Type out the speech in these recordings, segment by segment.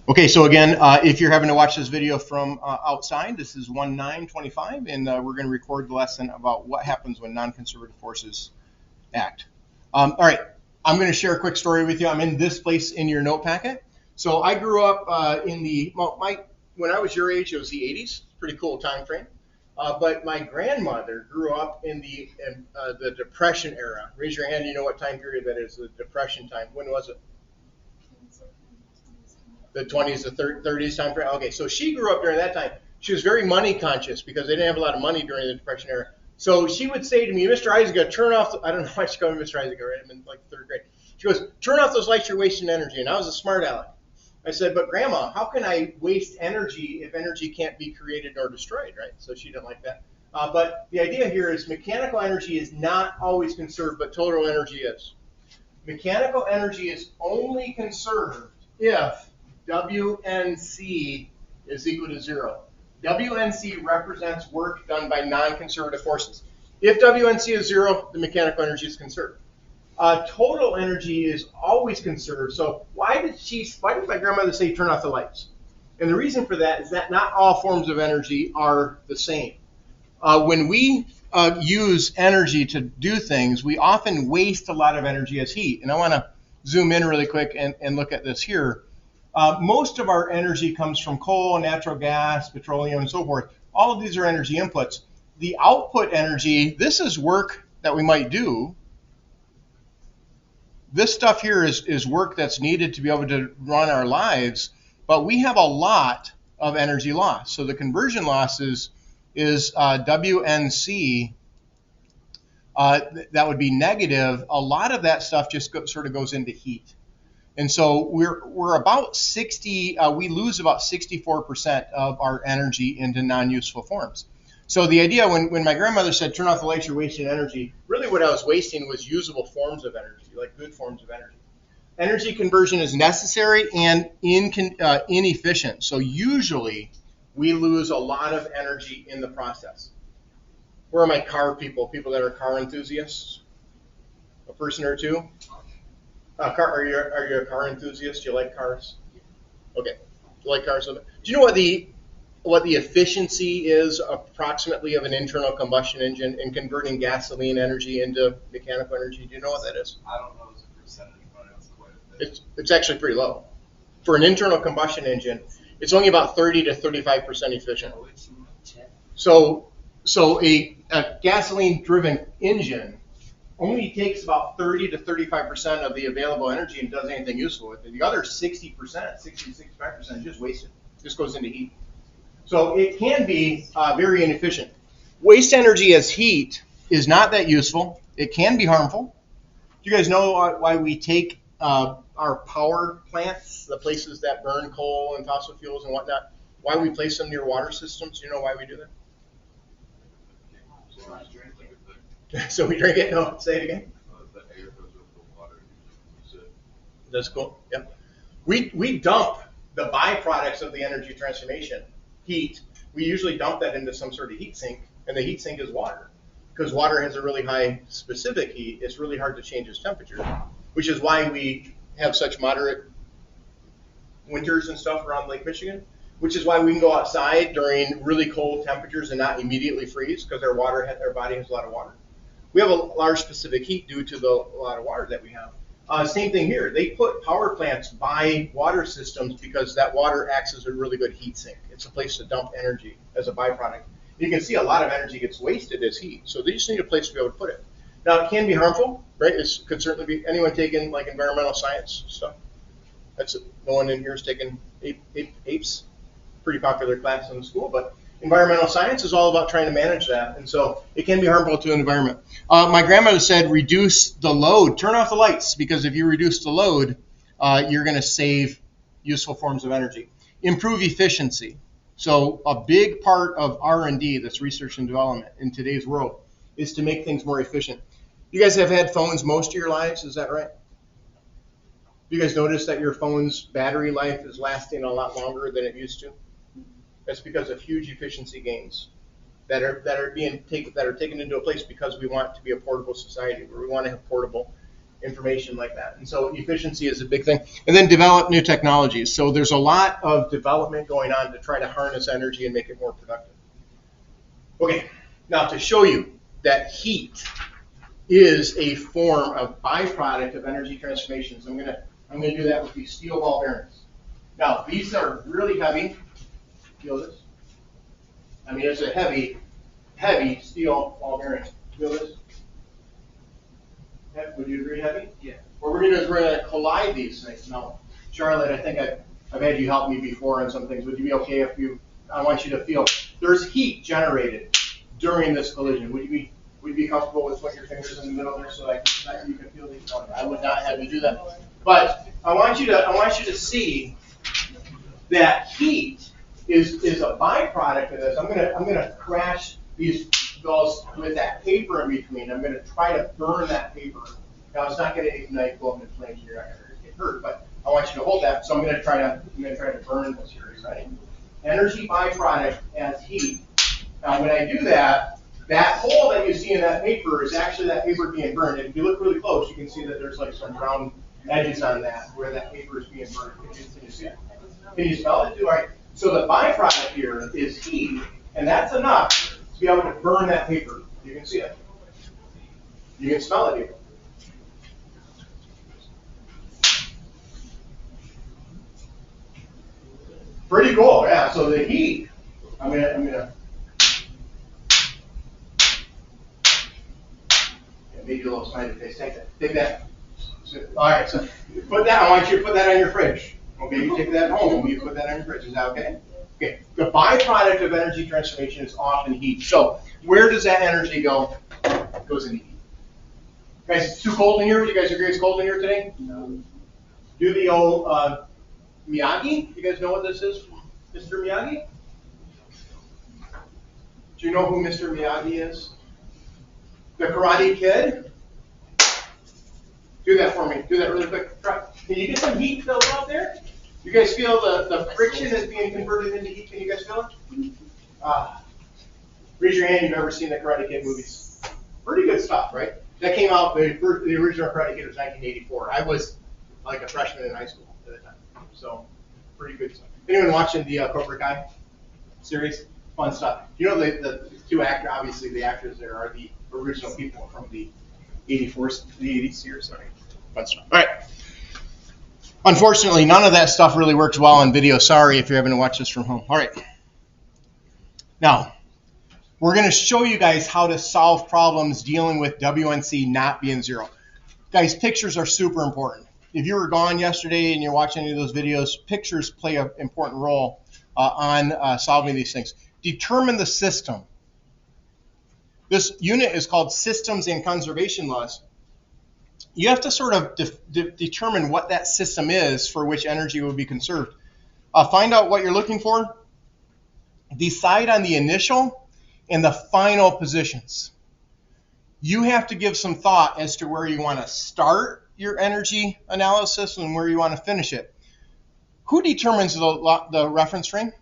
Okay, so again, if you're having to watch this video from outside, this is 1925, and we're going to record the lesson about what happens when non-conservative forces act. All right, I'm going to share a quick story with you. I'm in this place in your note packet. So I grew up when I was your age, it was the 80s. Pretty cool time frame. But my grandmother grew up in the Depression era. Raise your hand. You know what time period that is? The Depression time. When was it? The 20s, the 30s time frame. Okay, so she grew up during that time. She was very money conscious because they didn't have a lot of money during the Depression era. So she would say to me, Mr. Isaac, turn off, I don't know why she called me Mr. Isaac, right? I'm in like third grade. She goes, turn off those lights, you're wasting energy. And I was a smart aleck. I said, but Grandma, how can I waste energy if energy can't be created nor destroyed, right? So she didn't like that. But the idea here is mechanical energy is not always conserved, but total energy is. Mechanical energy is only conserved if WNC is equal to 0. WNC represents work done by non-conservative forces. If WNC is 0, the mechanical energy is conserved. Total energy is always conserved. So why did my grandmother say turn off the lights? And the reason for that is that not all forms of energy are the same. When we use energy to do things, we often waste a lot of energy as heat. And I want to zoom in really quick and look at this here. Most of our energy comes from coal, natural gas, petroleum, and so forth. All of these are energy inputs. The output energy, this is work that we might do. This stuff here is work that's needed to be able to run our lives, but we have a lot of energy loss. So the conversion loss is WNC. That would be negative. A lot of that stuff just sort of goes into heat. And so we're about 60, we lose about 64% of our energy into non-useful forms. So the idea when my grandmother said, turn off the lights, you're wasting energy, really what I was wasting was usable forms of energy, like good forms of energy. Energy conversion is necessary and inefficient. So usually we lose a lot of energy in the process. Where are my car people that are car enthusiasts? A person or two? Are you a car enthusiast? Do you like cars? Okay. Do you like cars? Do you know what the efficiency is approximately of an internal combustion engine in converting gasoline energy into mechanical energy? Do you know what that is? I don't know the percentage, but it's quite a bit. It's actually pretty low. For an internal combustion engine, it's only about 30 to 35% efficient. So a gasoline-driven engine only takes about 30 to 35% of the available energy and does anything useful with it. The other 60%, 60 to 65% is just wasted. Just goes into heat. So it can be very inefficient. Waste energy as heat is not that useful. It can be harmful. Do you guys know why we take our power plants, the places that burn coal and fossil fuels and whatnot, why we place them near water systems? Do you know why we do that? So we drink it? No, say it again. The air goes over the water. That's cool. Yeah. We dump the byproducts of the energy transformation, heat. We usually dump that into some sort of heat sink, and the heat sink is water. Because water has a really high specific heat, it's really hard to change its temperature, which is why we have such moderate winters and stuff around Lake Michigan, which is why we can go outside during really cold temperatures and not immediately freeze because our body has a lot of water. We have a large specific heat due to the lot of water that we have. Same thing here. They put power plants by water systems because that water acts as a really good heat sink. It's a place to dump energy as a byproduct. You can see a lot of energy gets wasted as heat, so they just need a place to be able to put it. Now, it can be harmful, right? It could certainly be. Anyone taking like environmental science stuff? No one in here is taking APES. Pretty popular class in the school, but environmental science is all about trying to manage that, and so it can be harmful to the environment. My grandmother said reduce the load, turn off the lights, because if you reduce the load, you're going to save useful forms of energy. Improve efficiency. So a big part of R&D, that's research and development in today's world, is to make things more efficient. You guys have had phones most of your lives, is that right? You guys notice that your phone's battery life is lasting a lot longer than it used to? That's because of huge efficiency gains that are taken into a place because we want to be a portable society where we want to have portable information like that. And so efficiency is a big thing. And then develop new technologies. So there's a lot of development going on to try to harness energy and make it more productive. Okay, now to show you that heat is a form of byproduct of energy transformations, I'm gonna do that with these steel ball bearings. Now these are really heavy. Feel this? I mean, it's a heavy steel ball bearing. Feel this? Would you agree, heavy? Yeah. What we're going to do is we're going to collide these things. Now, Charlotte, I think I've had you help me before on some things. Would you be okay if I want you to feel there's heat generated during this collision. Would you be comfortable with putting your fingers in the middle there so that you can feel these? I would not have you do that. But I want you to see that heat is a byproduct of this. I'm gonna crash these balls with that paper in between. I'm gonna try to burn that paper. Now it's not gonna ignite, go up in flames, you're not gonna get hurt, but I want you to hold that. So I'm gonna try to burn this here, right? Energy byproduct as heat. Now when I do that, that hole that you see in that paper is actually that paper being burned. And if you look really close, you can see that there's like some brown edges on that where that paper is being burned. Can you see it? Can you smell it too? All right. So the byproduct here is heat, and that's enough to be able to burn that paper. You can see it. You can smell it here. Pretty cool, yeah. So the heat, I'm gonna make you a little smiley face. Take that. All right, so put that. I want you to put that on your fridge. Okay, you take that home, you put that on your fridge. Is that okay? Okay. The byproduct of energy transformation is often heat. So where does that energy go? It goes into heat. Guys, it's too cold in here. Do you guys agree it's cold in here today? No. Do the old Miyagi? You guys know what this is? Mr. Miyagi? Do you know who Mr. Miyagi is? The Karate Kid? Do that for me. Do that really quick. Try. Can you get some heat built up there? You guys feel the friction is being converted into heat? Can you guys feel it? Raise your hand if you've ever seen the Karate Kid movies. Pretty good stuff, right? That came out, the original Karate Kid was 1984. I was like a freshman in high school at the time. So, pretty good stuff. Anyone watching the Cobra Kai series? Fun stuff. You know the two actors, obviously the actors there are the original people from the 80 series. Sorry. Fun stuff. All right. Unfortunately, none of that stuff really works well on video. Sorry if you're having to watch this from home. All right. Now, we're going to show you guys how to solve problems dealing with WNC not being zero. Guys, pictures are super important. If you were gone yesterday and you're watching any of those videos, pictures play an important role on solving these things. Determine the system. This unit is called Systems and Conservation Laws. You have to sort of determine what that system is for which energy will be conserved. Find out what you're looking for. Decide on the initial and the final positions. You have to give some thought as to where you want to start your energy analysis and where you want to finish it. Who determines the reference frame?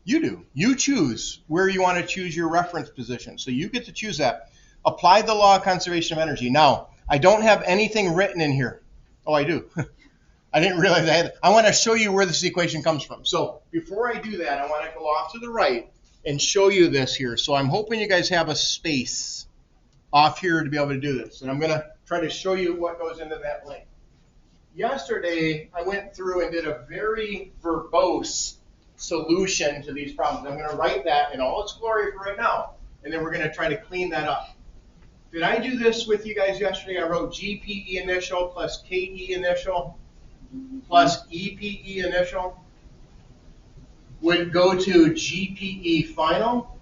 You do. You choose where you want to choose your reference position. So you get to choose that. Apply the law of conservation of energy. Now, I don't have anything written in here. Oh, I do. I didn't realize I had it. I want to show you where this equation comes from. So before I do that, I want to go off to the right and show you this here. So I'm hoping you guys have a space off here to be able to do this. And I'm going to try to show you what goes into that link. Yesterday, I went through and did a very verbose solution to these problems. I'm going to write that in all its glory for right now. And then we're going to try to clean that up. Did I do this with you guys yesterday? I wrote GPE initial plus KE initial plus EPE initial would go to GPE final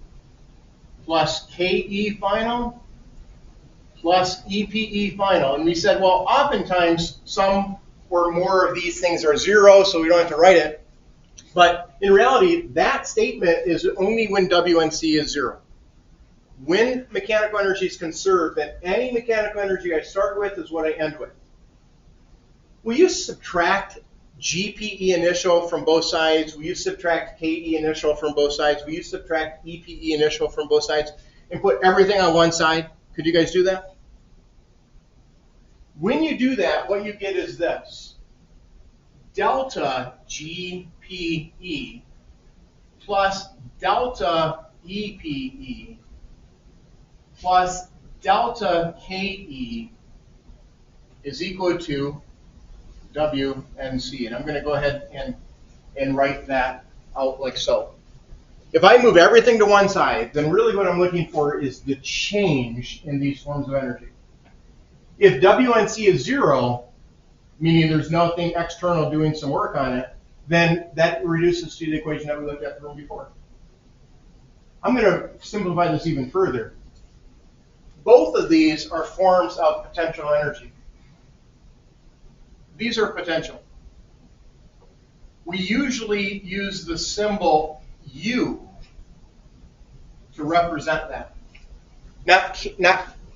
plus KE final plus EPE final. And we said, well, oftentimes some or more of these things are zero, so we don't have to write it. But in reality, that statement is only when WNC is zero. When mechanical energy is conserved, then any mechanical energy I start with is what I end with. Will you subtract GPE initial from both sides? Will you subtract KE initial from both sides? Will you subtract EPE initial from both sides and put everything on one side? Could you guys do that? When you do that, what you get is this. Delta GPE plus delta EPE plus delta KE is equal to WNC. And I'm going to go ahead and write that out like so. If I move everything to one side, then really what I'm looking for is the change in these forms of energy. If WNC is 0, meaning there's nothing external doing some work on it, then that reduces to the equation that we looked at from before. I'm going to simplify this even further. Both of these are forms of potential energy. These are potential. We usually use the symbol U to represent that. Not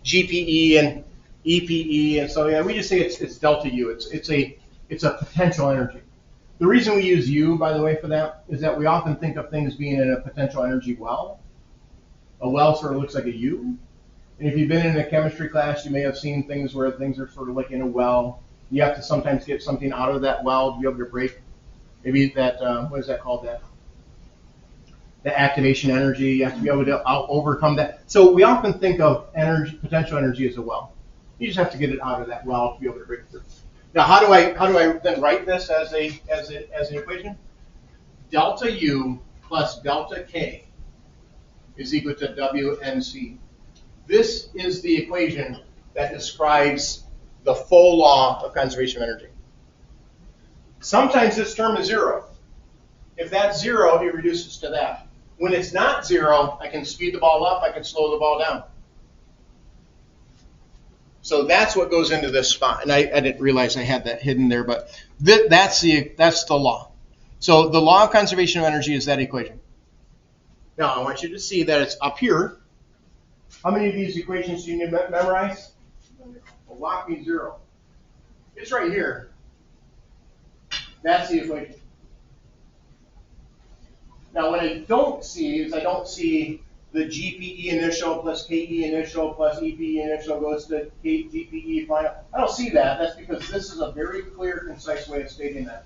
GPE and EPE, and so yeah, we just say it's delta U. It's a potential energy. The reason we use U, by the way, for that is that we often think of things being in a potential energy well. A well sort of looks like a U. And if you've been in a chemistry class, you may have seen things where things are sort of like in a well. You have to sometimes get something out of that well to be able to break. Maybe that, what is that called? The activation energy. You have to be able to overcome that. So we often think of energy, potential energy as a well. You just have to get it out of that well to be able to break it through. Now, how do I then write this as an equation? Delta U plus delta K is equal to WNC. This is the equation that describes the full law of conservation of energy. Sometimes this term is 0. If that's 0, it reduces to that. When it's not 0, I can speed the ball up, I can slow the ball down. So that's what goes into this spot. And I didn't realize I had that hidden there, but that's the law. So the law of conservation of energy is that equation. Now I want you to see that it's up here. How many of these equations do you need to memorize? A whopping 0. It's right here. That's the equation. Now what I don't see is I don't see the GPE initial plus KE initial plus EPE initial goes to GPE final. I don't see that. That's because this is a very clear, concise way of stating that.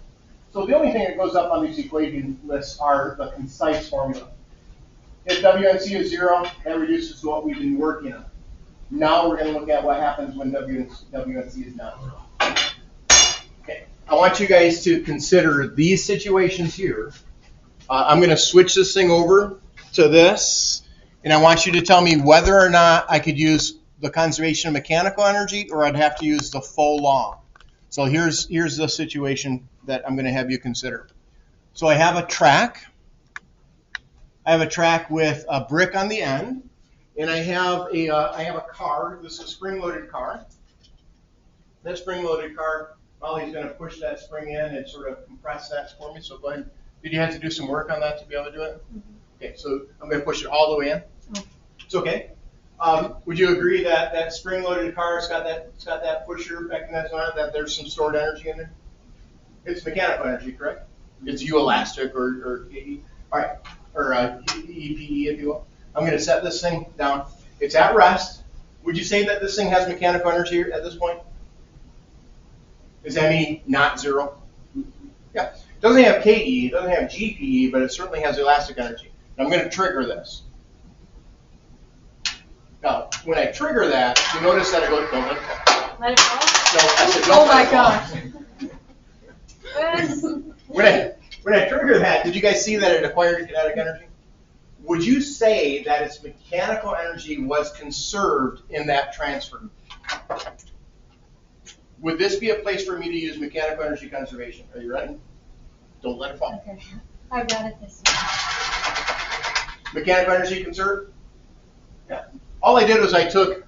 So the only thing that goes up on these equation lists are the concise formula. If WNC is 0, that reduces to what we've been working on. Now we're going to look at what happens when WNC is not 0. Okay, I want you guys to consider these situations here. I'm going to switch this thing over to this, and I want you to tell me whether or not I could use the conservation of mechanical energy or I'd have to use the full law. So here's the situation that I'm going to have you consider. So I have a track. I have a track with a brick on the end, and I have a car. This is a spring-loaded car. That spring-loaded car, Molly's going to push that spring in and sort of compress that for me. So go ahead. Did you have to do some work on that to be able to do it? Mm-hmm. Okay, so I'm going to push it all the way in. Oh. It's okay. Would you agree that that spring-loaded car has got that pusher mechanism on it, that there's some stored energy in there? It's mechanical energy, correct? It's U elastic or KE. All right, or EPE, if you will. I'm going to set this thing down. It's at rest. Would you say that this thing has mechanical energy at this point? Is ME not 0? Yeah. It doesn't have KE, it doesn't have GPE, but it certainly has elastic energy. And I'm going to trigger this. Now, when I trigger that, you notice that it goes, don't let it fall. Let it fall? No, I said don't let it fall. Oh my gosh. When I trigger that, did you guys see that it acquired kinetic energy? Would you say that its mechanical energy was conserved in that transfer? Would this be a place for me to use mechanical energy conservation? Are you ready? Don't let it fall. Okay. I got it this way. Mechanical energy conserved? Yeah. All I did was I took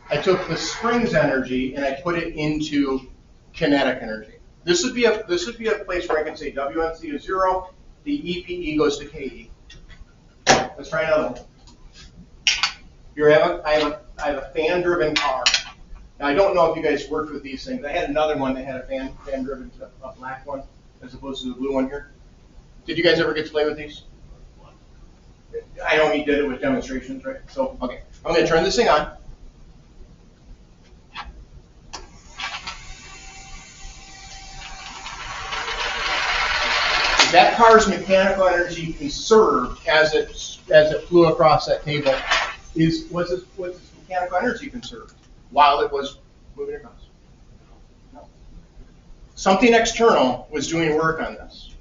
the spring's energy and I put it into kinetic energy. This would be a place where I can say WNC is 0, the EPE goes to KE. Let's try another one. Here I have a fan-driven car. Now I don't know if you guys worked with these things. I had another one that had a fan-driven, a black one, as opposed to the blue one here. Did you guys ever get to play with these? I only did it with demonstrations, right? So, okay. I'm going to turn this thing on. that car's mechanical energy conserved as it flew across that table was its mechanical energy conserved while it was moving across. No. Something external was doing work on this.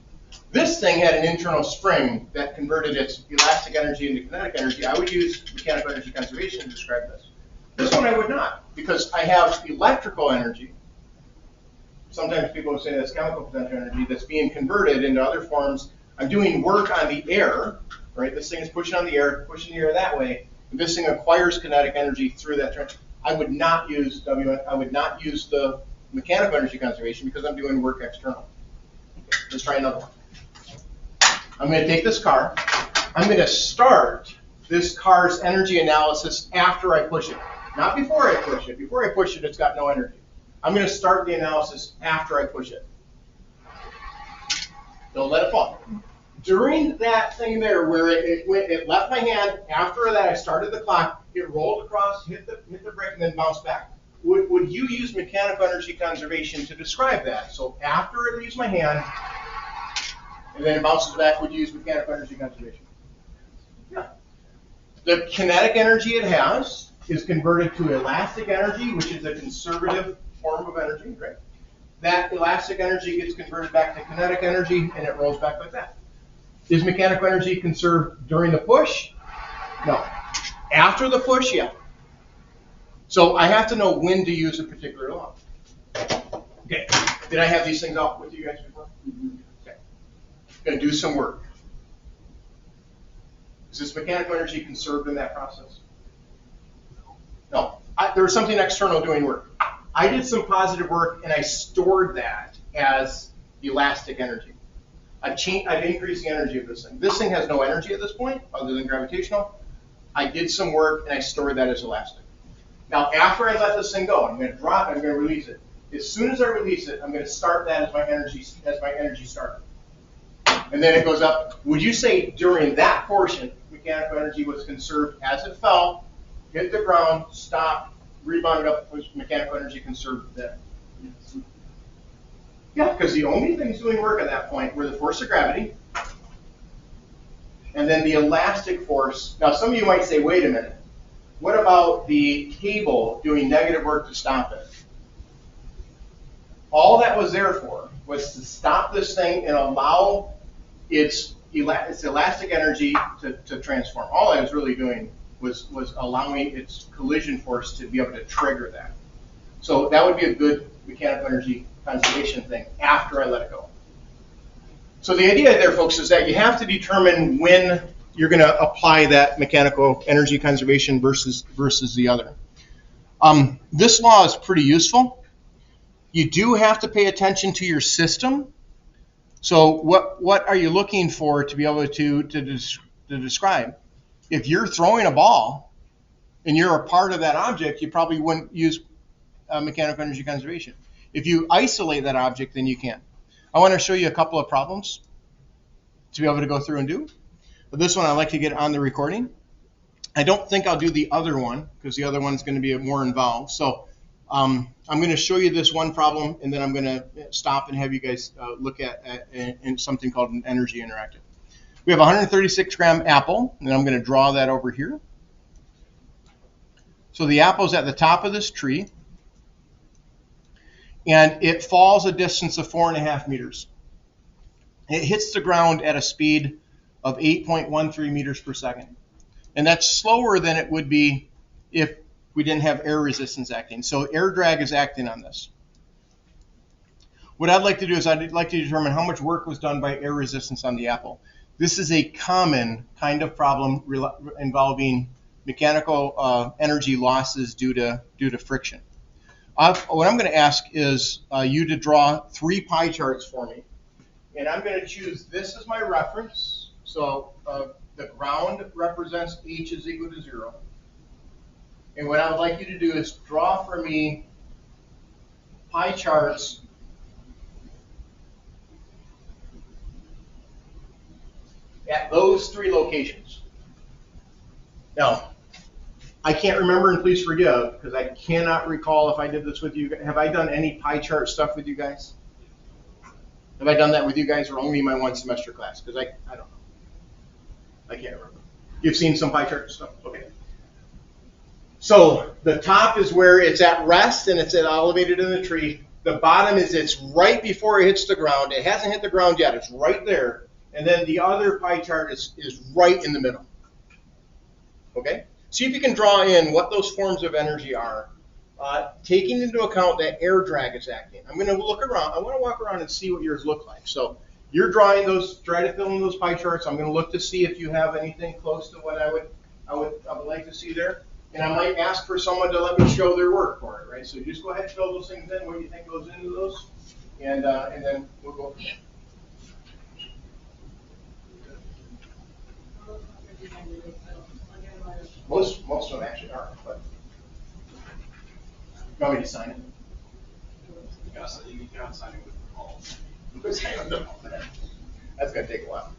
This thing had an internal spring that converted its elastic energy into kinetic energy. I would use mechanical energy conservation to describe this. This one I would not, because I have electrical energy. Sometimes people will say that's chemical potential energy that's being converted into other forms. I'm doing work on the air, right? This thing is pushing on the air, pushing the air that way. And this thing acquires kinetic energy through that. I would not use I would not use the mechanical energy conservation because I'm doing work external. Okay, let's try another one. I'm going to take this car. I'm going to start this car's energy analysis after I push it, not before I push it. Before I push it, it's got no energy. I'm going to start the analysis after I push it. Don't let it fall. During that thing there where it left my hand, after that I started the clock, it rolled across, hit the brake, and then bounced back. Would you use mechanical energy conservation to describe that? So after it leaves my hand, and then it bounces back, would you use mechanical energy conservation? Yeah. The kinetic energy it has is converted to elastic energy, which is a conservative form of energy, right? That elastic energy gets converted back to kinetic energy, and it rolls back like that. Is mechanical energy conserved during the push? No. After the push, yeah. So I have to know when to use a particular law. Okay. Did I have these things out with you guys before? Okay. Going to do some work. Is this mechanical energy conserved in that process? No. There was something external doing work. I did some positive work, and I stored that as elastic energy. I've increased the energy of this thing. This thing has no energy at this point, other than gravitational. I did some work, and I stored that as elastic. Now, after I let this thing go, I'm going to drop it, I'm going to release it. As soon as I release it, I'm going to start that as my energy starter. And then it goes up. Would you say during that portion, mechanical energy was conserved as it fell, hit the ground, stopped, rebounded up, was mechanical energy conserved there? Yeah, because the only things doing work at that point were the force of gravity and then the elastic force. Now, some of you might say, wait a minute. What about the cable doing negative work to stop it? All that was there for was to stop this thing and allow its elastic energy to transform. All I was really doing was allowing its collision force to be able to trigger that. So that would be a good mechanical energy conservation thing after I let it go. So the idea there, folks, is that you have to determine when you're going to apply that mechanical energy conservation versus the other. This law is pretty useful. You do have to pay attention to your system. So what are you looking for to be able to describe? If you're throwing a ball and you're a part of that object, you probably wouldn't use mechanical energy conservation. If you isolate that object, then you can. I want to show you a couple of problems to be able to go through and do. But this one I'd like to get on the recording. I don't think I'll do the other one because the other one's going to be more involved. So I'm going to show you this one problem, and then I'm going to stop and have you guys look at something called an energy interactive. We have a 136 gram apple, and I'm going to draw that over here. So the apple's at the top of this tree, and it falls a distance of 4.5 meters. It hits the ground at a speed of 8.13 meters per second. And that's slower than it would be if we didn't have air resistance acting. So air drag is acting on this. What I'd like to do is I'd like to determine how much work was done by air resistance on the apple. This is a common kind of problem involving mechanical energy losses due to friction. What I'm going to ask is you to draw 3 pie charts for me. And I'm going to choose this as my reference. So the ground represents H is equal to 0. And what I would like you to do is draw for me pie charts at those 3 locations. Now, I can't remember, and please forgive, because I cannot recall if I did this with you. Have I done any pie chart stuff with you guys? Have I done that with you guys or only my one semester class? Because I don't know. I can't remember. You've seen some pie chart stuff? Okay. So the top is where it's at rest and it's elevated in the tree. The bottom is it's right before it hits the ground. It hasn't hit the ground yet. It's right there. And then the other pie chart is right in the middle. Okay? See if you can draw in what those forms of energy are, taking into account that air drag is acting. I'm going to look around. I want to walk around and see what yours look like. So you're drawing those, try to fill in those pie charts. I'm going to look to see if you have anything close to what I would like to see there. And I might ask for someone to let me show their work for it, right? So just go ahead and fill those things in, what you think goes into those, and then we'll go. Most of them actually are, but you want me to sign it? You gotta sign it with all. That's gonna take a while.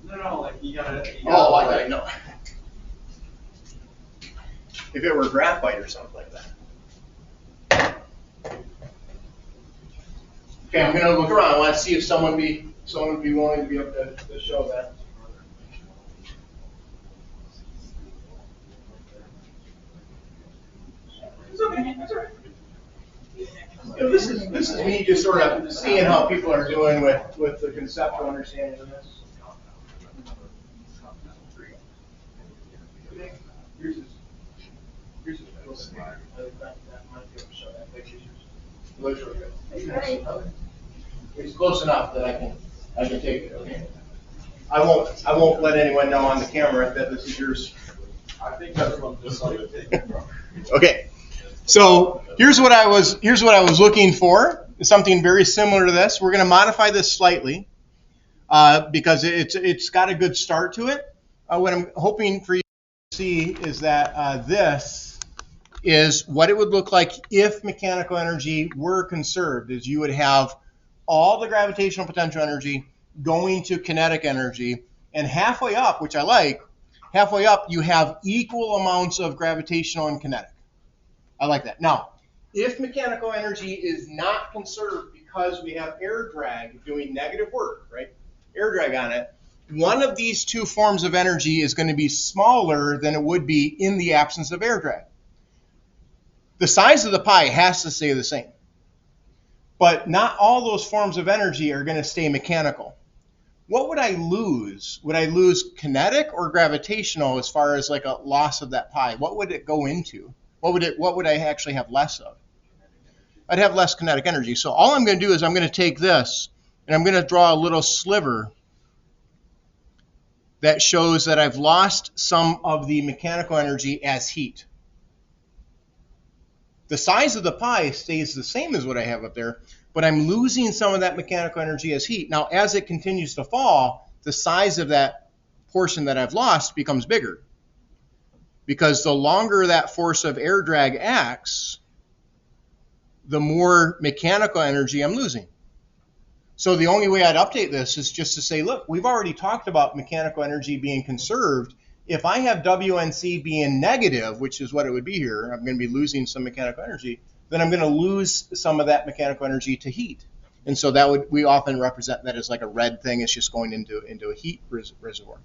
No, like you gotta. Oh, I know. If it were graphite or something like that. Okay, I'm gonna look around. I want to see if someone would be willing to be able to show that. It's okay. That's all right. You know, this is me just sort of seeing how people are doing with the conceptual understanding of this. Here's a little slide. That might be able to show that picture. Looks really good. It's close enough that I can take it. Okay. I won't let anyone know on the camera that this is yours. I think that's what this one would take from. Okay. So here's what I was looking for. Something very similar to this. We're going to modify this slightly because it's got a good start to it. What I'm hoping for you to see is that this is what it would look like if mechanical energy were conserved. Is you would have all the gravitational potential energy going to kinetic energy, and halfway up, which I like, halfway up you have equal amounts of gravitational and kinetic. I like that. Now, if mechanical energy is not conserved because we have air drag doing negative work, right? Air drag on it, one of these two forms of energy is going to be smaller than it would be in the absence of air drag. The size of the pie has to stay the same. But not all those forms of energy are going to stay mechanical. What would I lose? Would I lose kinetic or gravitational as far as like a loss of that pie? What would it go into? What would I actually have less of? I'd have less kinetic energy. So all I'm going to do is I'm going to take this and I'm going to draw a little sliver that shows that I've lost some of the mechanical energy as heat. The size of the pie stays the same as what I have up there, but I'm losing some of that mechanical energy as heat. Now, as it continues to fall, the size of that portion that I've lost becomes bigger. Because the longer that force of air drag acts, the more mechanical energy I'm losing. So the only way I'd update this is just to say, look, we've already talked about mechanical energy being conserved. If I have WNC being negative, which is what it would be here, I'm going to be losing some mechanical energy, then I'm going to lose some of that mechanical energy to heat. And so we often represent that as like a red thing. It's just going into a heat reservoir.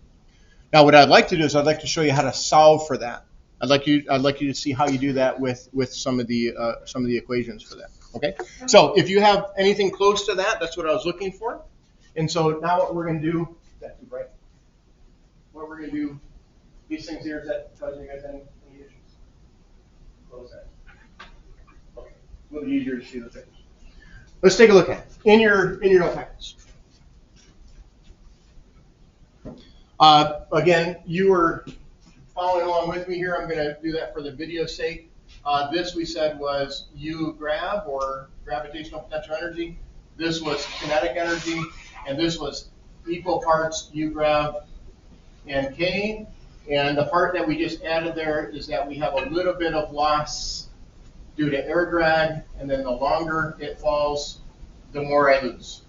Now, what I'd like to do is I'd like to show you how to solve for that. I'd like you to see how you do that with some of the equations for that. Okay. So if you have anything close to that, that's what I was looking for. And so now what we're going to do, that's too bright. What we're going to do, these things here, is that causing you guys any issues? Close that. Okay. A little easier to see the things. Let's take a look at it in your notepads. Again, you were following along with me here. I'm going to do that for the video's sake. This we said was U grav, or gravitational potential energy. This was kinetic energy, and this was equal parts U grav and K. And the part that we just added there is that we have a little bit of loss due to air drag, and then the longer it falls, the more I lose.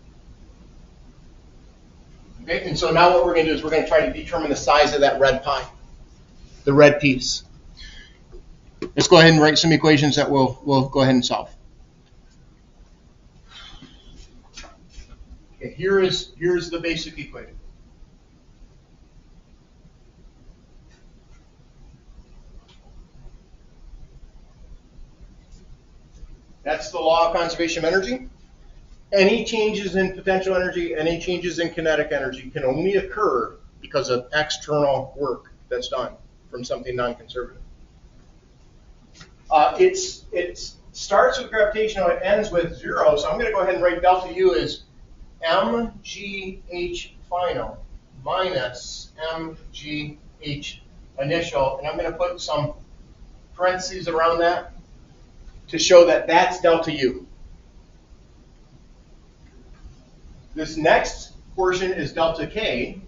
Okay, and so now what we're going to do is we're going to try to determine the size of that red pie, the red piece. Let's go ahead and write some equations that we'll go ahead and solve. Okay, here's the basic equation. That's the law of conservation of energy. Any changes in potential energy, any changes in kinetic energy can only occur because of external work that's done from something non-conservative. It starts with gravitational, it ends with 0, so I'm going to go ahead and write delta U as mgh final minus mgh initial, and I'm going to put some parentheses around that to show that that's delta U. This next portion is delta K.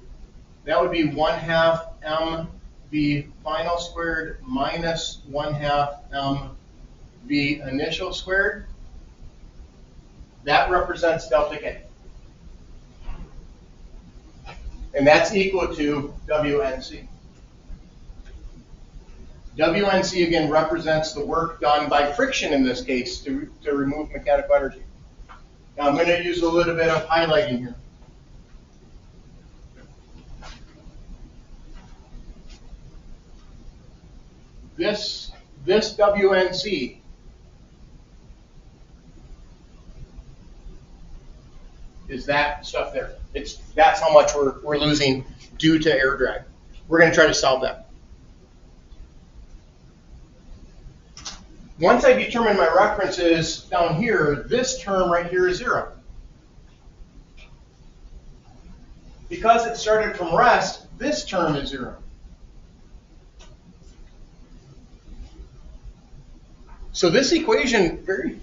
That would be 1/2 mv final squared minus 1/2 mv initial squared. That represents delta K. And that's equal to WNC. WNC again represents the work done by friction in this case to remove mechanical energy. Now I'm going to use a little bit of highlighting here. This WNC is that stuff there. That's how much we're losing due to air drag. We're going to try to solve that. Once I determine my references down here, this term right here is 0. Because it started from rest, this term is 0. So this equation very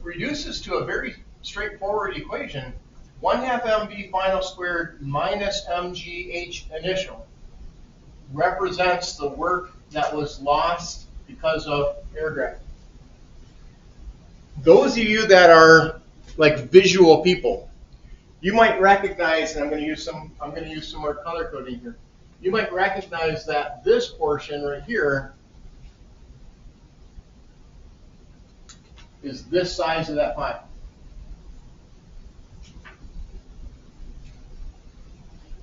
reduces to a very straightforward equation. 1/2 mv final squared minus mgh initial represents the work that was lost because of air drag. Those of you that are like visual people, you might recognize, and I'm going to use some more color coding here. You might recognize that this portion right here is this size of that pie.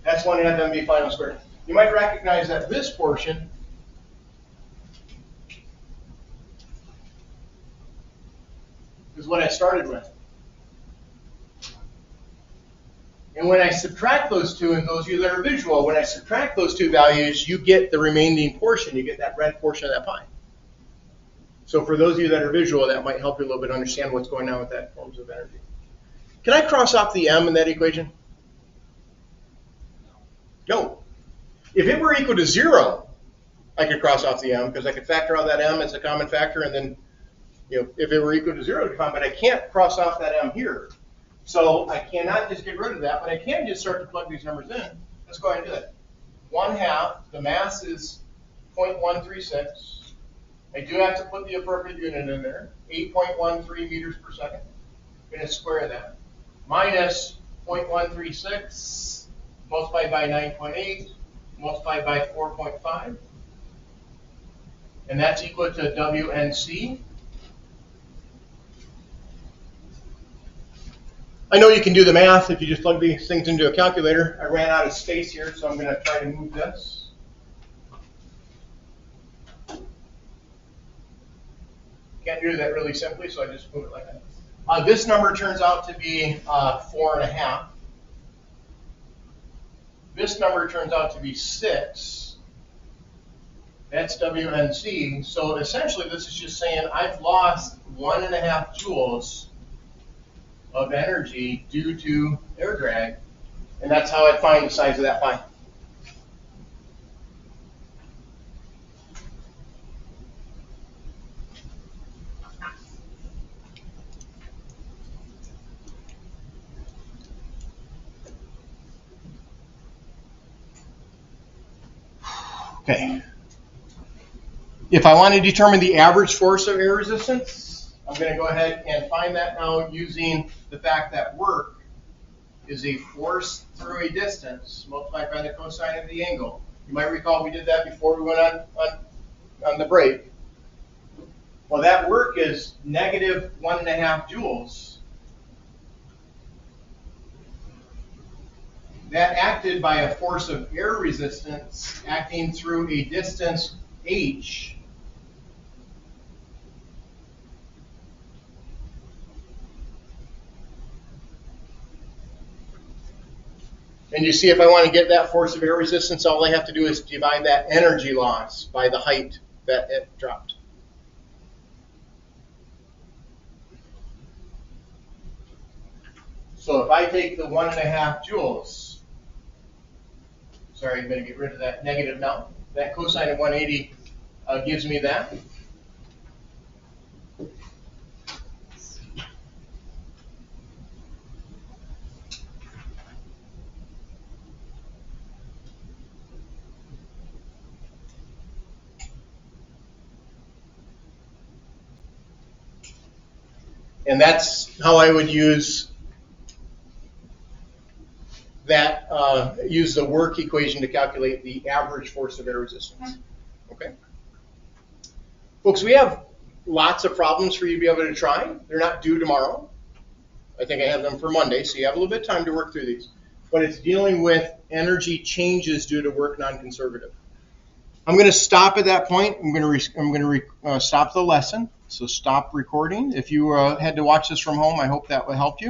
That's 1/2 mv final squared. You might recognize that this portion is what I started with. And when I subtract those two, and those of you that are visual, when I subtract those two values, you get the remaining portion. You get that red portion of that pie. So for those of you that are visual, that might help you a little bit understand what's going on with that forms of energy. Can I cross off the m in that equation? No. If it were equal to 0, I could cross off the m because I could factor out that m as a common factor, and then if it were equal to 0 to come, but I can't cross off that m here. So I cannot just get rid of that, but I can just start to plug these numbers in. Let's go ahead and do that. 1/2, the mass is 0.136. I do have to put the appropriate unit in there, 8.13 meters per second. I'm going to square that. Minus 0.136 multiplied by 9.8 multiplied by 4.5. And that's equal to WNC. I know you can do the math if you just plug these things into a calculator. I ran out of space here, so I'm going to try to move this. Can't do that really simply, so I just move it like that. This number turns out to be 4.5. This number turns out to be 6. That's WNC. So essentially, this is just saying I've lost 1.5 joules of energy due to air drag, and that's how I find the size of that pie. Okay. If I want to determine the average force of air resistance, I'm going to go ahead and find that now using the fact that work is a force through a distance multiplied by the cosine of the angle. You might recall we did that before we went on the break. Well, that work is negative 1.5 joules. That acted by a force of air resistance acting through a distance h. And you see, if I want to get that force of air resistance, all I have to do is divide that energy loss by the height that it dropped. So if I take the 1.5 joules, sorry, I'm going to get rid of that negative now. That cosine of 180 gives me that. And that's how I would use that, use the work equation to calculate the average force of air resistance. Okay? Folks, we have lots of problems for you to be able to try. They're not due tomorrow. I think I have them for Monday, so you have a little bit of time to work through these. But it's dealing with energy changes due to work non-conservative. I'm going to stop at that point. I'm going to stop the lesson. So stop recording. If you had to watch this from home, I hope that would help you.